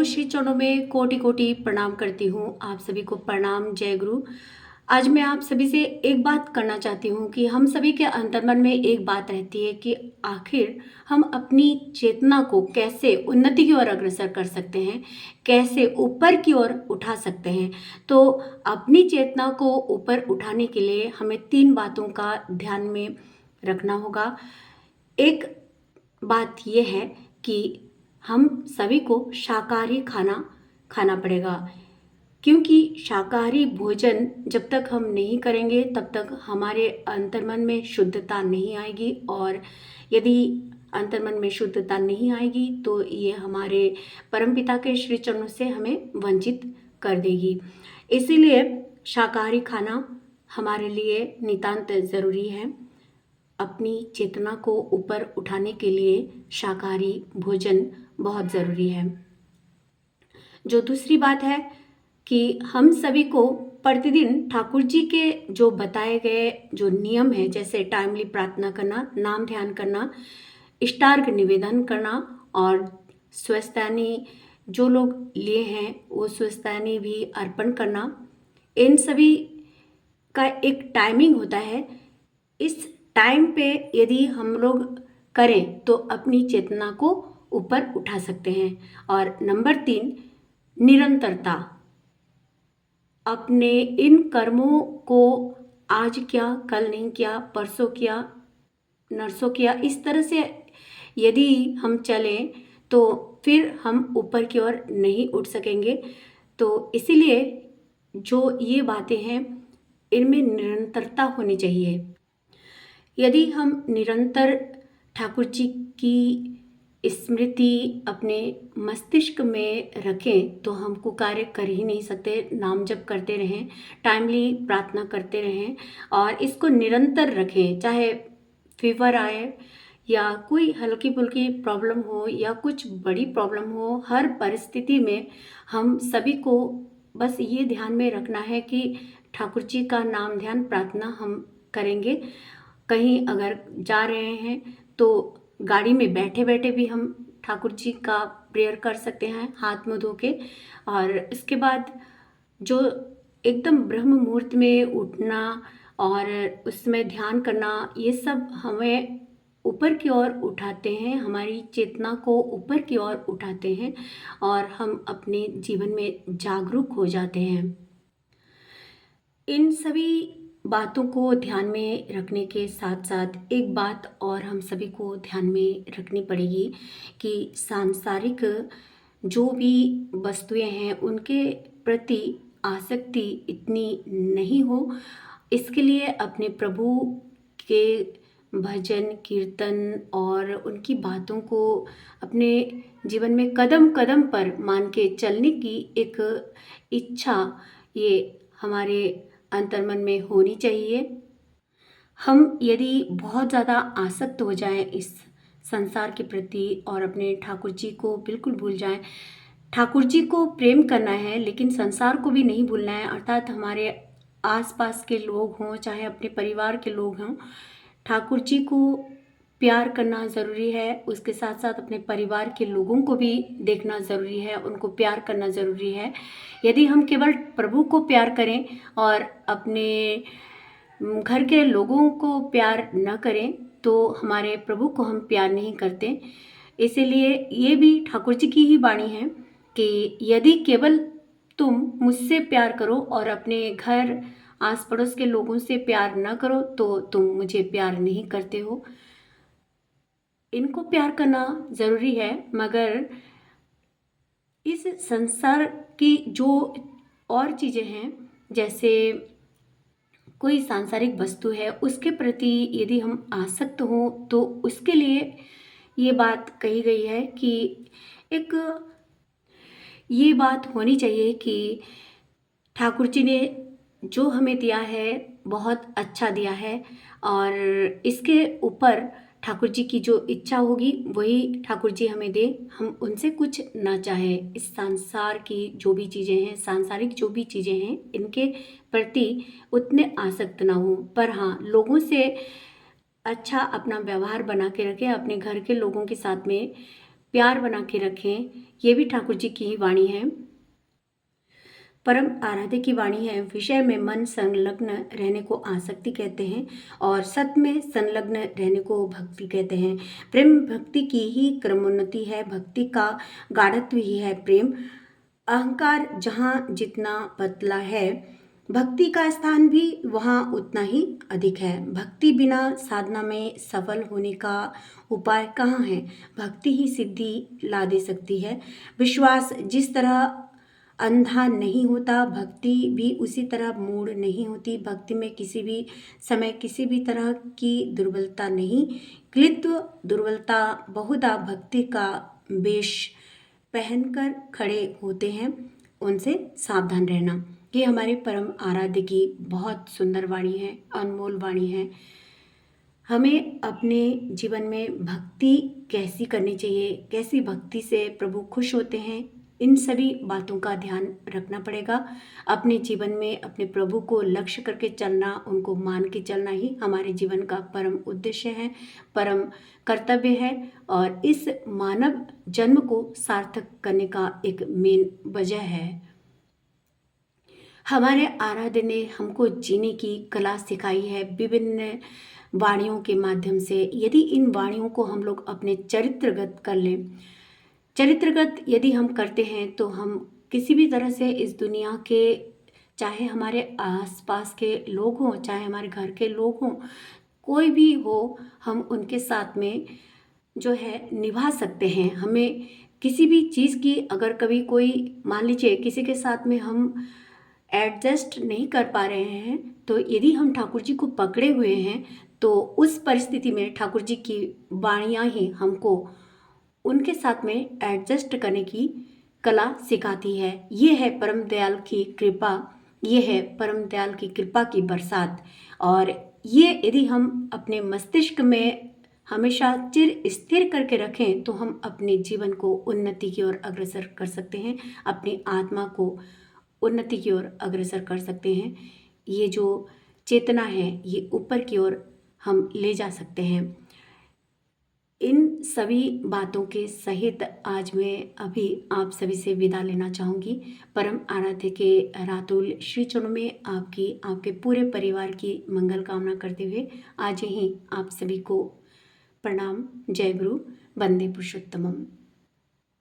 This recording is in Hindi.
प्रभु श्री चरणों में कोटि कोटि प्रणाम करती हूँ। आप सभी को प्रणाम, जय गुरु। आज मैं आप सभी से एक बात करना चाहती हूँ कि हम सभी के अंतर्मन में एक बात रहती है कि आखिर हम अपनी चेतना को कैसे उन्नति की ओर अग्रसर कर सकते हैं, कैसे ऊपर की ओर उठा सकते हैं। तो अपनी चेतना को ऊपर उठाने के लिए हमें 3 बातों का ध्यान में रखना होगा। एक बात यह है कि हम सभी को शाकाहारी खाना खाना पड़ेगा, क्योंकि शाकाहारी भोजन जब तक हम नहीं करेंगे तब तक हमारे अंतर्मन में शुद्धता नहीं आएगी, और यदि अंतर्मन में शुद्धता नहीं आएगी तो ये हमारे परमपिता के श्री चरणों से हमें वंचित कर देगी। इसीलिए शाकाहारी खाना हमारे लिए नितांत ज़रूरी है। अपनी चेतना को ऊपर उठाने के लिए शाकाहारी भोजन बहुत ज़रूरी है। जो दूसरी बात है कि हम सभी को प्रतिदिन ठाकुर जी के जो बताए गए जो नियम है, जैसे टाइमली प्रार्थना करना, नाम ध्यान करना, इष्टार्घ निवेदन करना और स्वस्थानी जो लोग लिए हैं वो स्वस्थानी भी अर्पण करना, इन सभी का एक टाइमिंग होता है। इस टाइम पे यदि हम लोग करें तो अपनी चेतना को ऊपर उठा सकते हैं। और नंबर 3, निरंतरता। अपने इन कर्मों को आज किया, कल नहीं किया, परसों किया, नरसों किया, इस तरह से यदि हम चलें तो फिर हम ऊपर की ओर नहीं उठ सकेंगे। तो इसीलिए जो ये बातें हैं इनमें निरंतरता होनी चाहिए। यदि हम निरंतर ठाकुर जी की स्मृति अपने मस्तिष्क में रखें तो हम कुकार्य कर ही नहीं सकते। नाम जप करते रहें, टाइमली प्रार्थना करते रहें और इसको निरंतर रखें। चाहे फीवर आए या कोई हल्की फुल्की प्रॉब्लम हो या कुछ बड़ी प्रॉब्लम हो, हर परिस्थिति में हम सभी को बस ये ध्यान में रखना है कि ठाकुर जी का नाम ध्यान प्रार्थना हम करेंगे। कहीं अगर जा रहे हैं तो गाड़ी में बैठे बैठे भी हम ठाकुर जी का प्रेयर कर सकते हैं, हाथ मुँह धो के। और इसके बाद जो एकदम ब्रह्म मुहूर्त में उठना और उसमें ध्यान करना, ये सब हमें ऊपर की ओर उठाते हैं, हमारी चेतना को ऊपर की ओर उठाते हैं और हम अपने जीवन में जागरूक हो जाते हैं। इन सभी बातों को ध्यान में रखने के साथ साथ एक बात और हम सभी को ध्यान में रखनी पड़ेगी कि सांसारिक जो भी वस्तुएं हैं उनके प्रति आसक्ति इतनी नहीं हो। इसके लिए अपने प्रभु के भजन कीर्तन और उनकी बातों को अपने जीवन में कदम कदम पर मान के चलने की एक इच्छा ये हमारे अंतर्मन में होनी चाहिए। हम यदि बहुत ज़्यादा आसक्त हो जाएं इस संसार के प्रति और अपने ठाकुर जी को बिल्कुल भूल जाएं, ठाकुर जी को प्रेम करना है लेकिन संसार को भी नहीं भूलना है, अर्थात हमारे आसपास के लोग हों चाहे अपने परिवार के लोग हों, ठाकुर जी को प्यार करना ज़रूरी है। उसके साथ साथ अपने परिवार के लोगों को भी देखना ज़रूरी है, उनको प्यार करना ज़रूरी है। यदि हम केवल प्रभु को प्यार करें और अपने घर के लोगों को प्यार न करें तो हमारे प्रभु को हम प्यार नहीं करते। इसीलिए ये भी ठाकुर जी की ही वाणी है कि यदि केवल तुम मुझसे प्यार करो और अपने घर आस पड़ोस के लोगों से प्यार न करो तो तुम मुझे प्यार नहीं करते हो। इनको प्यार करना ज़रूरी है, मगर इस संसार की जो और चीज़ें हैं, जैसे कोई सांसारिक वस्तु है उसके प्रति यदि हम आसक्त हों तो उसके लिए ये बात कही गई है कि एक ये बात होनी चाहिए कि ठाकुर जी ने जो हमें दिया है बहुत अच्छा दिया है और इसके ऊपर ठाकुर जी की जो इच्छा होगी वही ठाकुर जी हमें दे। हम उनसे कुछ ना चाहें। इस संसार की जो भी चीज़ें हैं, सांसारिक जो भी चीज़ें हैं, इनके प्रति उतने आसक्त ना हो, पर हाँ लोगों से अच्छा अपना व्यवहार बना के रखें। अपने घर के लोगों के साथ में प्यार बना के रखें, ये भी ठाकुर जी की ही वाणी है। परम आराध्य की वाणी है, विषय में मन संलग्न रहने को आसक्ति कहते हैं और सत में संलग्न रहने को भक्ति कहते हैं। प्रेम भक्ति की ही क्रमोन्नति है, भक्ति का गाढ़त्व ही है प्रेम। अहंकार जहाँ जितना पतला है, भक्ति का स्थान भी वहाँ उतना ही अधिक है। भक्ति बिना साधना में सफल होने का उपाय कहाँ है? भक्ति ही सिद्धि ला दे सकती है। विश्वास जिस तरह अंधा नहीं होता, भक्ति भी उसी तरह मूढ़ नहीं होती। भक्ति में किसी भी समय किसी भी तरह की दुर्बलता नहीं। क्लित्व दुर्बलता बहुधा भक्ति का वेश पहनकर खड़े होते हैं, उनसे सावधान रहना। ये हमारे परम आराध्य की बहुत सुंदर वाणी है, अनमोल वाणी है। हमें अपने जीवन में भक्ति कैसी करनी चाहिए, कैसी भक्ति से प्रभु खुश होते हैं, इन सभी बातों का ध्यान रखना पड़ेगा। अपने जीवन में अपने प्रभु को लक्ष्य करके चलना, उनको मान के चलना ही हमारे जीवन का परम उद्देश्य है, परम कर्तव्य है और इस मानव जन्म को सार्थक करने का एक मेन वजह है। हमारे आराध्य ने हमको जीने की कला सिखाई है विभिन्न वाणियों के माध्यम से। यदि इन वाणियों को हम लोग अपने चरित्रगत कर लें, चरित्रगत यदि हम करते हैं तो हम किसी भी तरह से इस दुनिया के, चाहे हमारे आसपास के लोग हों, चाहे हमारे घर के लोग हों, कोई भी हो, हम उनके साथ में जो है निभा सकते हैं। हमें किसी भी चीज़ की अगर कभी कोई, मान लीजिए किसी के साथ में हम एडजस्ट नहीं कर पा रहे हैं, तो यदि हम ठाकुर जी को पकड़े हुए हैं तो उस परिस्थिति में ठाकुर जी की वाणियाँ ही हमको उनके साथ में एडजस्ट करने की कला सिखाती है। ये है परम दयाल की कृपा, ये है परम दयाल की कृपा की बरसात। और ये यदि हम अपने मस्तिष्क में हमेशा चिर स्थिर करके रखें तो हम अपने जीवन को उन्नति की ओर अग्रसर कर सकते हैं, अपनी आत्मा को उन्नति की ओर अग्रसर कर सकते हैं। ये जो चेतना है ये ऊपर की ओर हम ले जा सकते हैं। इन सभी बातों के सहित आज मैं अभी आप सभी से विदा लेना चाहूँगी। परम आराध्य के रातुल श्री चरणों में आपके पूरे परिवार की मंगल कामना करते हुए आज ही आप सभी को प्रणाम। जय गुरु, वंदे पुरुषोत्तमम।